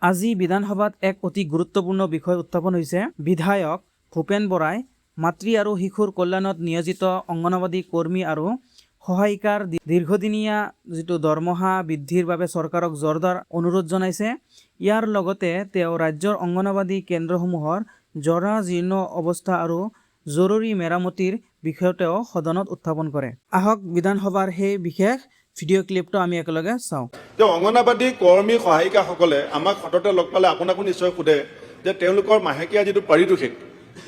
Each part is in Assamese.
আজি বিধানসভাত এক অতি গুৰুত্বপূৰ্ণ বিষয় উত্থাপন হৈছে। বিধায়ক ভূপেন বৰাই মাতৃ আৰু শিশুৰ কল্যাণত নিয়োজিত অংগনবাদী কৰ্মী আৰু সহায়িকাৰ দীৰ্ঘদিনীয়া যিটো দৰমহা বৃদ্ধিৰ বাবে চৰকাৰক জোৰদাৰ অনুৰোধ জনাইছে। ইয়াৰ লগতে তেওঁ ৰাজ্যৰ অংগনবাদী কেন্দ্ৰসমূহৰ জৰাজীৰ্ণ অৱস্থা আৰু জৰুৰী মেৰামতিৰ বিষয়টোও সদনত উত্থাপন কৰে। আহক বিধানসভাৰ সেই বিশেষ ভিডিঅ' ক্লিপটো আমি একেলগে চাওঁ। অংগনবাদী কৰ্মী সহায়িকাসকলে আমাক সততে লগ পালে আপোনাকো নিশ্চয় সোধে যে তেওঁলোকৰ মাহেকীয়া যিটো পাৰিতোষিক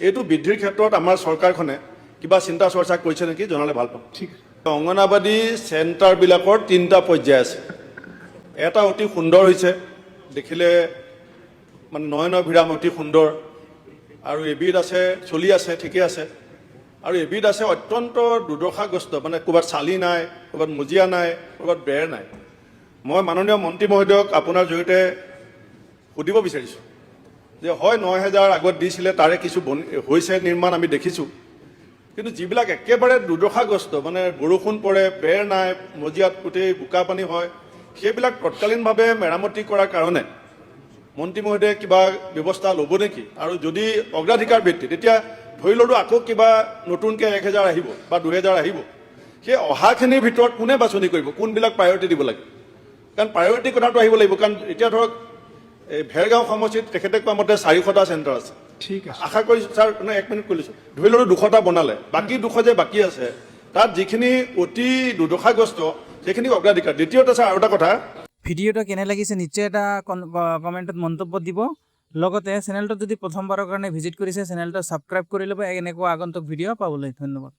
এইটো বৃদ্ধিৰ ক্ষেত্ৰত আমাৰ চৰকাৰখনে কিবা চিন্তা চৰ্চা কৰিছে নেকি জনালে ভাল পাম। ঠিক অংগনবাদী চেণ্টাৰবিলাকৰ 3টা পৰ্যায় আছে। এটা অতি সুন্দৰ হৈছে, দেখিলে মানে নয়নভিৰাম অতি সুন্দৰ, আৰু এবিধ আছে চলি আছে ঠিকে আছে, আৰু এবিধ আছে অত্যন্ত দুৰ্দশাগ্ৰস্ত, মানে ক'ৰবাত চালি নাই, ক'ৰবাত মজিয়া নাই, ক'ৰবাত বেৰ নাই। মই মাননীয় মন্ত্ৰী মহোদয়ক আপোনাৰ জৰিয়তে সুধিব বিচাৰিছোঁ যে হয় 9,000 আগত দিছিলে, তাৰে কিছু হৈছে নিৰ্মাণ আমি দেখিছোঁ, কিন্তু যিবিলাক একেবাৰে দুৰ্দশাগ্ৰস্ত, মানে বৰষুণ পৰে, বেৰ নাই, মজিয়াত গোটেই বোকা পানী হয়, সেইবিলাক তৎকালীনভাৱে মেৰামতি কৰাৰ কাৰণে মন্ত্ৰী মহোদয়ে কিবা ব্যৱস্থা ল'ব নেকি? আৰু যদি অগ্ৰাধিকাৰ ভিত্তিত তেতিয়া ধৰি ল'লোঁ আকৌ কিবা নতুনকৈ 1,000 আহিব বা 2,000 আহিব, সেই অহাখিনিৰ ভিতৰত কোনে বাছনি কৰিব কোনবিলাক প্ৰায়ৰিটি দিব লাগে? কাৰণ প্ৰায়ৰিটি কথাটো আহিব লাগিব। কাৰণ এতিয়া ধৰক এই ভেৰগাঁও সমষ্টিত তেখেতে কোৱা মতে 400টা চেণ্টাৰ আছে। ঠিক আছে, আশা কৰিছোঁ ছাৰ, 1 মিনিট কৈ লৈছোঁ, ধৰি ল'লোঁ 200টা বনালে, বাকী 200 যে বাকী আছে তাত যিখিনি অতি দুৰ্দশাগ্ৰস্ত সেইখিনি অগ্ৰাধিকাৰ। দ্বিতীয়তে ছাৰ আৰু এটা কথা, ভিডিঅ'টো কেনে লাগিছে নিশ্চয় এটা কমেণ্টত মন্তব্য দিব। লগতে চেনেলটো যদি প্ৰথমবাৰৰ কাৰণে ভিজিট কৰিছে চেনেলটো ছাবস্ক্ৰাইব কৰি ল'ব এনেকুৱা আগন্তুক ভিডিঅ' পাবলৈ। ধন্যবাদ।